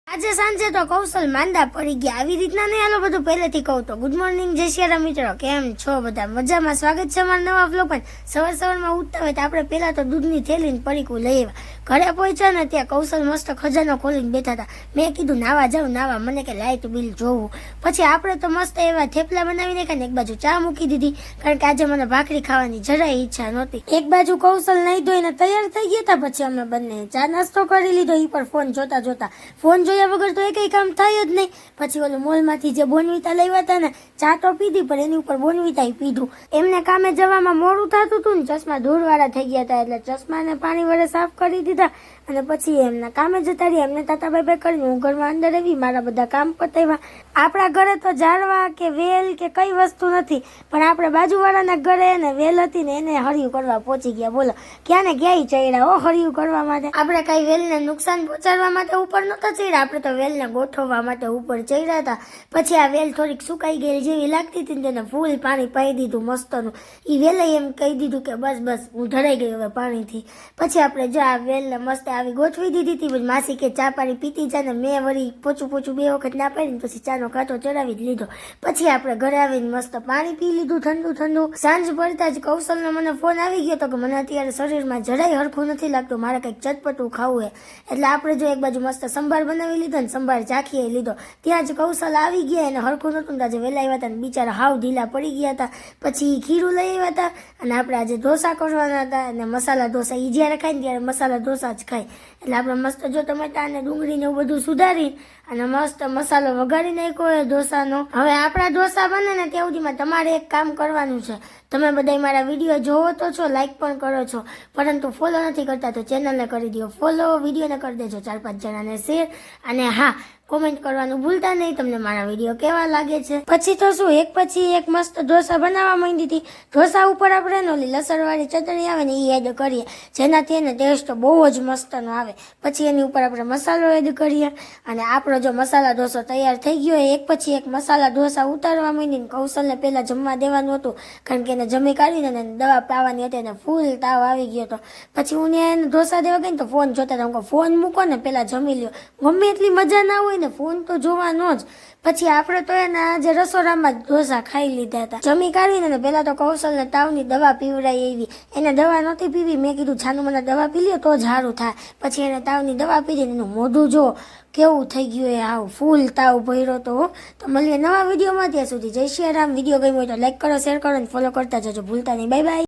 આજે સાંજે તો કૌશલ માંદા પડી ગયા. આવી રીતના નહીં, હાલો બધું પહેલેથી કહું તો ગુડ મોર્નિંગ જય શ્રી રામ મિત્રો, કેમ છો બધા? મજામાં? સ્વાગત છે અમારા નવા વ્લોગ પર. સવારમાં ઉઠતા હોય તો આપણે પહેલા તો દૂધની થેલીને પડીકું લઈ આવ્યા. ઘરે પહોંચ્યા ને ત્યાં કૌશલ મસ્ત ખજાનો ખોલીને બેઠા હતા. મેં કીધું નાવા જાઉં નાવા, મને કે લાઇટ બિલ જોવું. પછી આપણે તો મસ્ત એવા થેપલા બનાવી નાખ્યા ને એક બાજુ ચા મૂકી દીધી, કારણ કે આજે મને ભાખરી ખાવાની જરાય ઈચ્છા નહોતી. એક બાજુ કૌશલ નહીં ધોઈને તૈયાર થઈ ગયા હતા. પછી અમે બંને ચા નાસ્તો કરી લીધો, ઈ પર ફોન જોતા ફોન જોયા વગર તો એ કઈ કામ થાય જ નહીં. પછી ઓલું મોલમાંથી જે બોનવીટા લાવ્યા હતા ને, ચા તો પીધી પણ એની ઉપર બોનવીટા પીધું. એમને કામે જવામાં મોડું થતું હતું ને, ચશ્મા ધૂળવાળા થઈ ગયા હતા, એટલે ચશ્માને પાણી વડે સાફ કરી દીધા અને પછી એમના કામે જતા રહ્યા. એમને તાતા બાય બાય કરીને હું ઘરમાં અંદર આવી, મારા બધા કામ પતાવ્યા. આપણા ઘરે તો ઝાડવા કે વેલ કે કઈ વસ્તુ નથી, પણ આપણે બાજુવાળાના ઘરે ને વેલ હતી ને એને હરિયું કરવા પહોંચી ગયા. બોલો ક્યાં ને ક્યાંય ચડ્યા હરિયું કરવા માટે. આપણે કઈ વેલને નુકસાન પહોંચાડવા માટે ઉપર નહોતા ચડ્યા, આપણે તો વેલને ગોઠવવા માટે ઉપર ચડ્યા હતા. પછી આ વેલ થોડીક સુકાઈ ગયેલી જેવી લાગતી હતી ને તેને ફૂલ પાણી પાઈ દીધું મસ્તનું. એ વેલે એમ કહી દીધું કે બસ હું ધરાઈ ગઈ હવે પાણીથી. પછી આપણે જો આ વેલને મસ્ત આવી ગોઠવી દીધી હતી. માસી કે ચા પાણી પીતી જાય ને મેં વળી પોચું બે વખત ના પાડીને પછી ચાનો કાંટો ચડાવી જ લીધો. પછી આપણે ઘરે આવીને મસ્ત પાણી પી લીધું ઠંડુ. સાંજ પડતા જ કૌશલનો મને ફોન આવી ગયો હતો કે મને અત્યારે શરીરમાં જરાય હરખું નથી લાગતું, મારે કંઈક ચટપટું ખાવું. એટલે આપણે જો એક બાજુ મસ્ત સંભાર બનાવી લીધો ને સંભાર ચાખીએ લીધો. ત્યાં જ કૌશલ આવી ગયા, એને હરખું નતું આજે વહેલા આવ્યા હતા ને બિચારા હાવ ઢીલા પડી ગયા હતા. પછી ખીરું લઈ આવ્યા હતા અને આપણે આજે ઢોસા કરવાના હતા અને મસાલા ઢોસા. એ જ્યારે ખાય ને ત્યારે મસાલા ઢોસા જ ખાય. એટલે આપણે મસ્ત જો ટમેટા અને ડુંગળી ને એવું બધું સુધારી અને મસ્ત મસાલો વઘારી નાખ્યો ઢોસાનો. હવે આપણા ઢોસા બને ને ત્યાં સુધીમાં તમારે એક કામ કરવાનું છે. તમે બધા મારા વિડીયો જોવો તો છો, લાઈક પણ કરો છો, પરંતુ ફોલો નથી કરતા તો ચેનલને કરી દો ફોલો, વિડીયોને કરી દેજો 4-5 જણાને શેર, અને હા કોમેન્ટ કરવાનું ભૂલતા નહીં તમને મારા વિડીયો કેવા લાગે છે. પછી તો શું એક પછી એક મસ્ત ઢોસા બનાવવા માંડી હતી. ઢોસા ઉપર આપણે ઓલી લસણવાળી ચટણી આવે ને એ એડ કરીએ, જેનાથી એને ટેસ્ટ બહુ જ મસ્તનો આવે. પછી એની ઉપર આપણે મસાલો એડ કરીએ અને આપણો જો મસાલા ઢોસો તૈયાર થઈ ગયો. એક પછી એક મસાલા ઢોસા ઉતારવા માંડીને કૌશલને પહેલા જમવા દેવાનું હતું, કારણ કે એને જમી કાઢીને દવા પાવાની હતી અને ફૂલ તાવ આવી ગયો હતો. પછી હું એને ઢોસા દેવા ગઈ ને તો ફોન જોતા હતા. હું ફોન મૂકો ને પહેલા જમી લ્યો, ગમે એટલી મજા ના હોય ને ફોન તો જોવાનો જ. પછી આપણે તો એના જે રસોડામાં ઢોસા ખાઈ લીધા હતા. જમી કાઢીને પેલા તો કૌશલને તાવની દવા પીવડાઈ એવી. એને દવા નહોતી પીવી, મેં કીધું છાનું મને દવા પી લ્યો તો જ સારું થાય. પછી એને તાવની દવા પીધી ને એનું મોઢું જો કેવું થઈ ગયું એ હાવ ફૂલ તાવ ભર્યો તો. મળીએ નવા વિડીયોમાં, ત્યાં સુધી જય શ્રી રામ. વિડીયો ગમ્યો હોય તો લાઈક કરો, શેર કરો અને ફોલો કરતા જજો ભૂલતા નહીં. Bye bye.